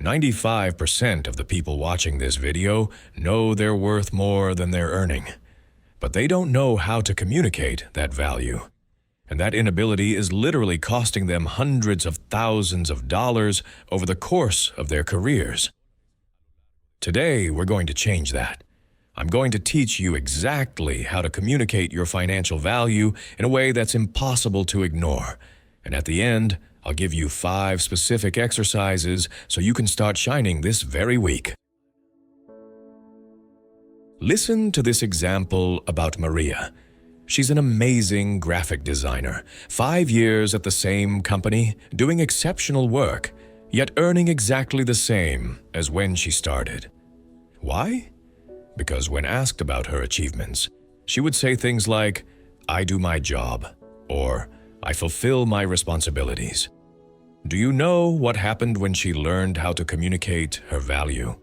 95% of the people watching this video know they're worth more than they're earning, but they don't know how to communicate that value. And that inability is literally costing them hundreds of thousands of dollars over the course of their careers. Today, we're going to change that. I'm going to teach you exactly how to communicate your financial value in a way that's impossible to ignore. And at the end, I'll give you 5 specific exercises so you can start shining this very week. Listen to this example about Maria. She's an amazing graphic designer, 5 years at the same company, doing exceptional work, yet earning exactly the same as when she started. Why? Because when asked about her achievements, she would say things like, "I do my job," or "I fulfill my responsibilities." Do you know what happened when she learned how to communicate her value?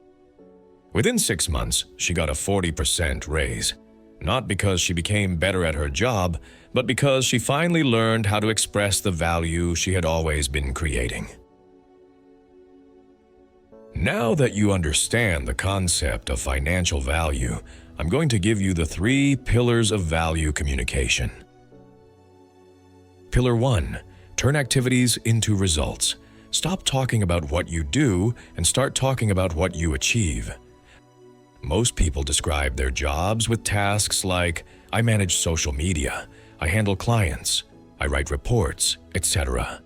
Within 6 months, she got a 40% raise. Not because she became better at her job, but because she finally learned how to express the value she had always been creating. Now that you understand the concept of financial value, I'm going to give you the 3 pillars of value communication. Pillar 1. Turn activities into results. Stop talking about what you do and start talking about what you achieve. Most people describe their jobs with tasks like, "I manage social media," "I handle clients," "I write reports," etc.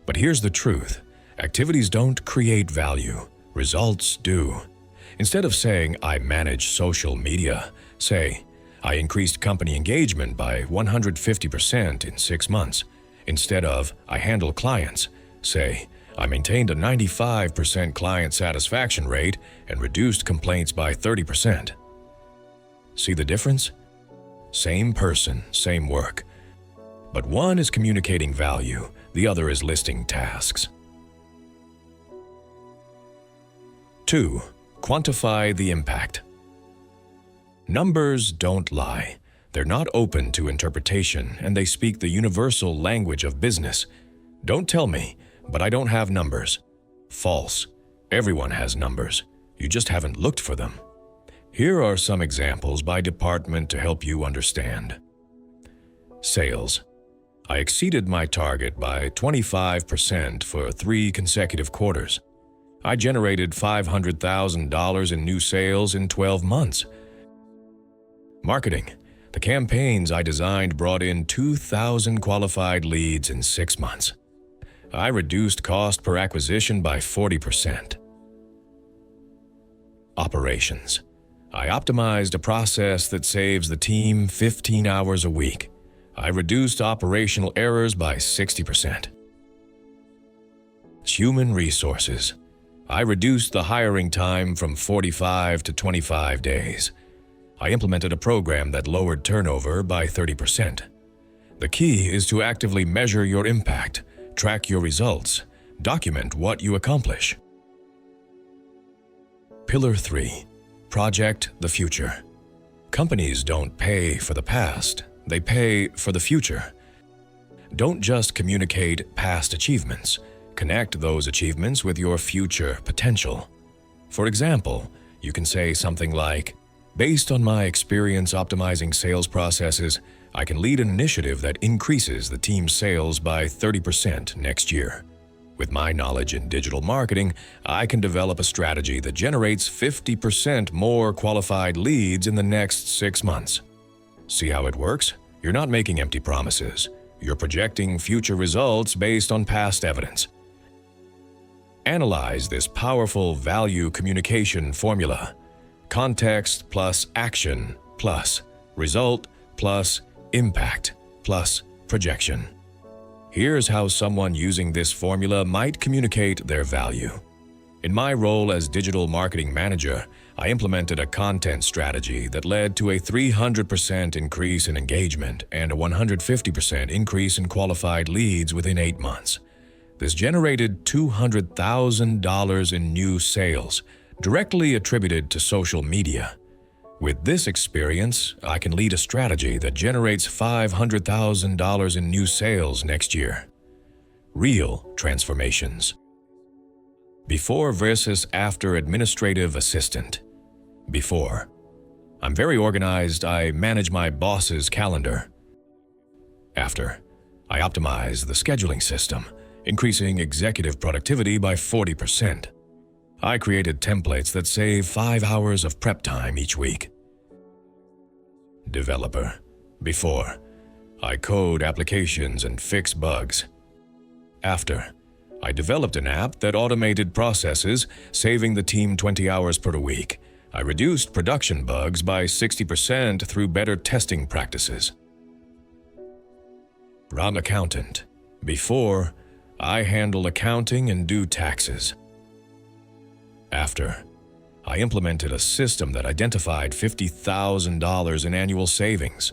But here's the truth. Activities don't create value. Results do. Instead of saying, "I manage social media," say, "I increased company engagement by 150% in 6 months." Instead of, "I handle clients," say, "I maintained a 95% client satisfaction rate and reduced complaints by 30%. See the difference? Same person, same work. But one is communicating value, the other is listing tasks. 2. Quantify the impact. Numbers don't lie. They're not open to interpretation, and they speak the universal language of business. Don't tell me, "But I don't have numbers." False. Everyone has numbers. You just haven't looked for them. Here are some examples by department to help you understand. Sales. I exceeded my target by 25% for 3 consecutive quarters. I generated $500,000 in new sales in 12 months. Marketing. The campaigns I designed brought in 2,000 qualified leads in 6 months. I reduced cost per acquisition by 40%. Operations. I optimized a process that saves the team 15 hours a week. I reduced operational errors by 60%. Human resources. I reduced the hiring time from 45 to 25 days. I implemented a program that lowered turnover by 30%. The key is to actively measure your impact, track your results, document what you accomplish. Pillar 3. Project the future. Companies don't pay for the past, they pay for the future. Don't just communicate past achievements, connect those achievements with your future potential. For example, you can say something like, "Based on my experience optimizing sales processes, I can lead an initiative that increases the team's sales by 30% next year. With my knowledge in digital marketing, I can develop a strategy that generates 50% more qualified leads in the next 6 months." See how it works? You're not making empty promises. You're projecting future results based on past evidence. Analyze this powerful value communication formula. Context plus action plus result plus impact plus projection. Here's how someone using this formula might communicate their value. In my role as digital marketing manager, I implemented a content strategy that led to a 300% increase in engagement and a 150% increase in qualified leads within 8 months. This generated $200,000 in new sales, directly attributed to social media. With this experience, I can lead a strategy that generates $500,000 in new sales next year. Real transformations. Before versus after administrative assistant. Before. I'm very organized. I manage my boss's calendar. After. I optimize the scheduling system, increasing executive productivity by 40%. I created templates that save 5 hours of prep time each week. Developer. Before. I code applications and fix bugs. After. I developed an app that automated processes, saving the team 20 hours per week. I reduced production bugs by 60% through better testing practices. Run accountant. Before, I handle accounting and do taxes. After, I implemented a system that identified $50,000 in annual savings.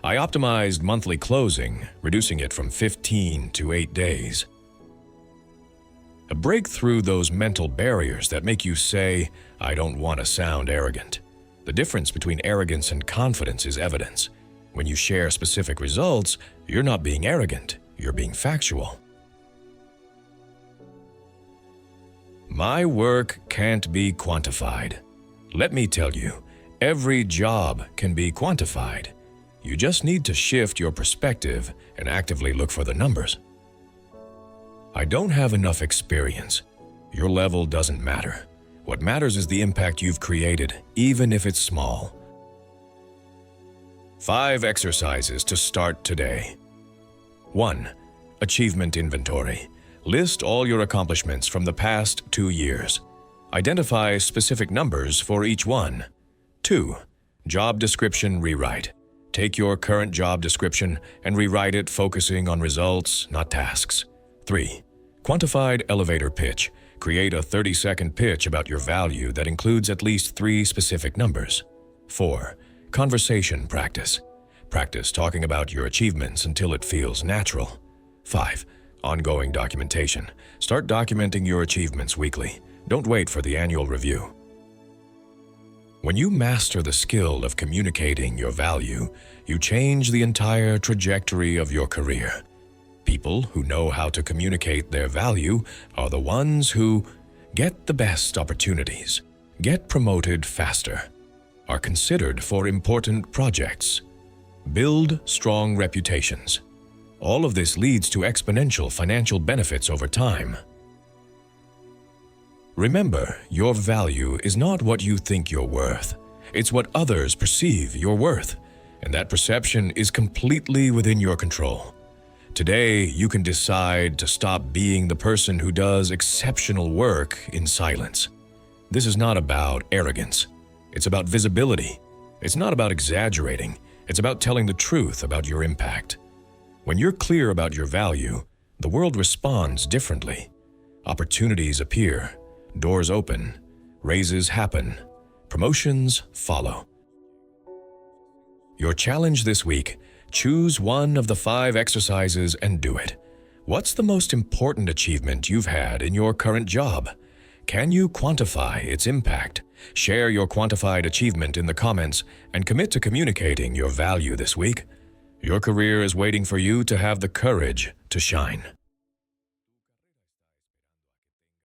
I optimized monthly closing, reducing it from 15 to 8 days. Break through those mental barriers that make you say, I don't want to sound arrogant. The difference between arrogance and confidence is evidence. When you share specific results, you're not being arrogant, you're being factual. My work can't be quantified. Let me tell you, every job can be quantified. You just need to shift your perspective and actively look for the numbers. I don't have enough experience. Your level doesn't matter. What matters is the impact you've created, even if it's small. 5 exercises to start today. 1. Achievement inventory. List all your accomplishments from the past 2 years. Identify specific numbers for each one. 2. Job description rewrite. Take your current job description and rewrite it focusing on results, not tasks. 3. Quantified elevator pitch. Create a 30-second pitch about your value that includes at least 3 specific numbers. 4. Conversation practice. Practice talking about your achievements until it feels natural. 5. Ongoing documentation. Start documenting your achievements weekly. Don't wait for the annual review. When you master the skill of communicating your value, you change the entire trajectory of your career. People who know how to communicate their value are the ones who get the best opportunities, get promoted faster, are considered for important projects, build strong reputations. All of this leads to exponential financial benefits over time. Remember, your value is not what you think you're worth. It's what others perceive you're worth, and that perception is completely within your control. Today, you can decide to stop being the person who does exceptional work in silence. This is not about arrogance. It's about visibility. It's not about exaggerating. It's about telling the truth about your impact. When you're clear about your value, the world responds differently. Opportunities appear, doors open, raises happen, promotions follow. Your challenge this week: choose one of the 5 exercises and do it. What's the most important achievement you've had in your current job? Can you quantify its impact? Share your quantified achievement in the comments and commit to communicating your value this week. Your career is waiting for you to have the courage to shine.